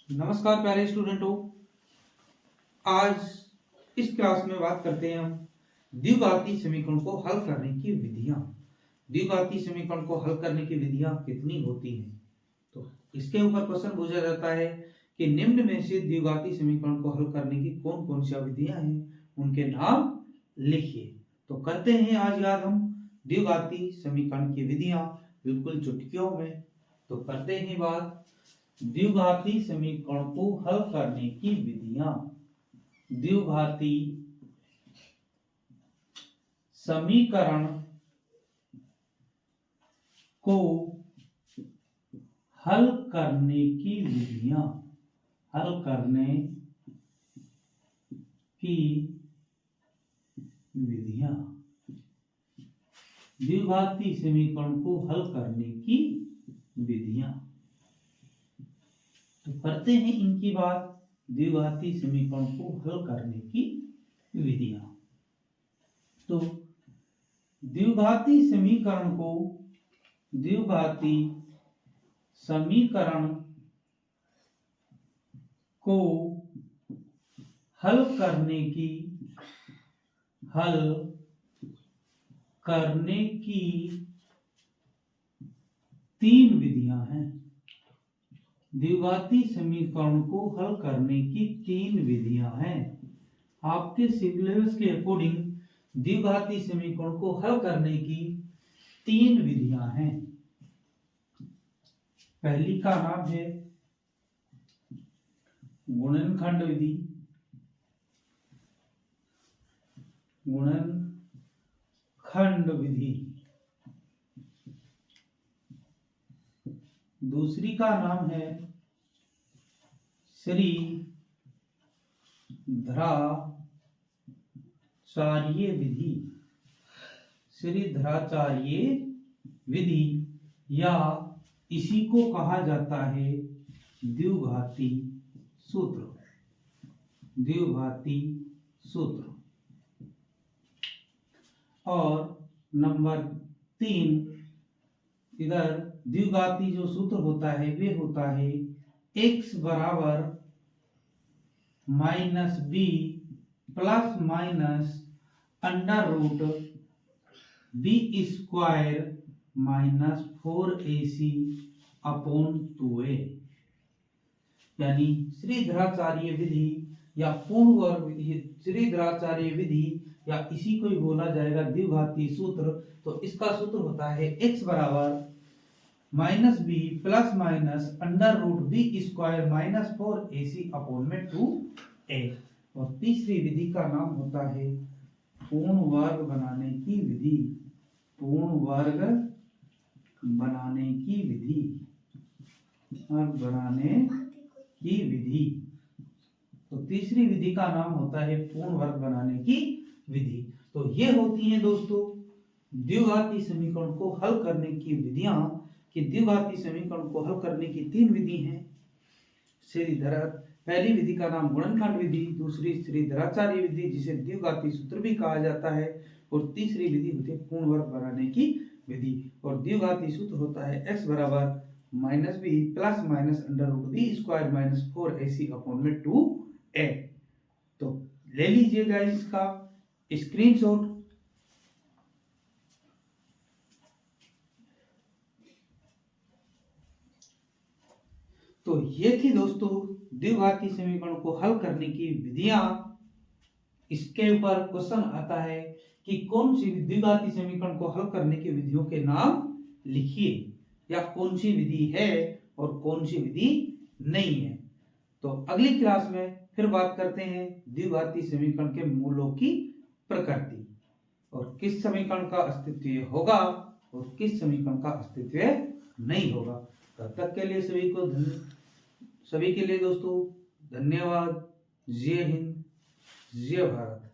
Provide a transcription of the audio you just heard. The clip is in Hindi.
नमस्कार प्यारे स्टूडेंटों। आज इस क्लास में बात करते हैं हम द्विघाती समीकरण को हल करने की विधियां। द्विघाती समीकरण को हल करने की विधियां कितनी होती हैं, तो इसके ऊपर क्वेश्चन पूछा जाता है कि निम्न में से द्विघाती समीकरण को हल करने की कौन कौन सी विधियां हैं, उनके नाम लिखिए। तो करते हैं आज याद हम द्विघाती समीकरण की विधियां बिल्कुल चुटकियों में। तो करते हैं बात द्विघाती समीकरण को हल करने की विधियां। द्विघाती समीकरण को हल करने की विधियां। हल करने की विधियां। द्विघाती समीकरण को हल करने की विधियां। तो करते हैं इनकी बात, द्विघाती समीकरण को हल करने की विधियां। तो द्विघाती समीकरण को हल करने की तीन विधियां हैं। द्विघाती समीकरण को हल करने की तीन विधियां हैं। आपके सिलेबस के अकॉर्डिंग द्विघाती समीकरण को हल करने की तीन विधियां हैं। पहली का नाम है गुणनखंड विधि। गुणनखंड विधि। दूसरी का नाम है श्रीधराचार्य विधि। श्रीधराचार्य विधि या इसी को कहा जाता है द्विघाती सूत्र। द्विघाती सूत्र। और नंबर 3, इधर द्विघाती जो सूत्र होता है वे होता है x बराबर -b plus minus under root b² minus 4ac upon 2a। यानी श्रीधराचार्य विधि या पूर्ण वर्ग विधि, श्रीधराचार्य विधि या इसी को ही बोला जाएगा द्विघाती सूत्र। तो इसका सूत्र होता है x बराबर -b plus minus under root b² minus 4ac upon में 2a। और तीसरी विधि का नाम होता है पूर्ण वर्ग बनाने की विधि। पूर्ण वर्ग बनाने की विधि। तो तीसरी विधि का नाम होता है पूर्ण वर्ग बनाने की विधि। तो ये होती हैं दोस्तों द्विघाती समीकरण को हल करने की विधियां। कि द्विघाती समीकरण को हल करने की तीन विधि हैं। पहली विधि का नाम गुणनखंड विधि, दूसरी श्रीधराचार्य विधि जिसे द्विघाती सूत्र भी कहा जाता है, और तीसरी विधि होती है पूर्ण वर्ग बनाने की विधि। और द्विघाती सूत्र होता है x बराबर -b plus minus under root b² minus 4ac upon में 2a। तो ले लीजिएगा इसका स्क्रीनशॉट। तो ये थी दोस्तों द्विघाती समीकरण को हल करने की विधियां। इसके ऊपर क्वेश्चन आता है कि कौन सी द्विघाती समीकरण को हल करने की विधियों के नाम लिखिए, या कौन सी विधि है और कौन सी विधि नहीं है। तो अगली क्लास में फिर बात करते हैं द्विघाती समीकरण के मूलों की प्रकृति और किस समीकरण का अस्तित्व होगा और किस समीकरण का अस्तित्व नहीं होगा। तब तक के लिए सभी के लिए दोस्तों धन्यवाद। जय हिंद, जय भारत।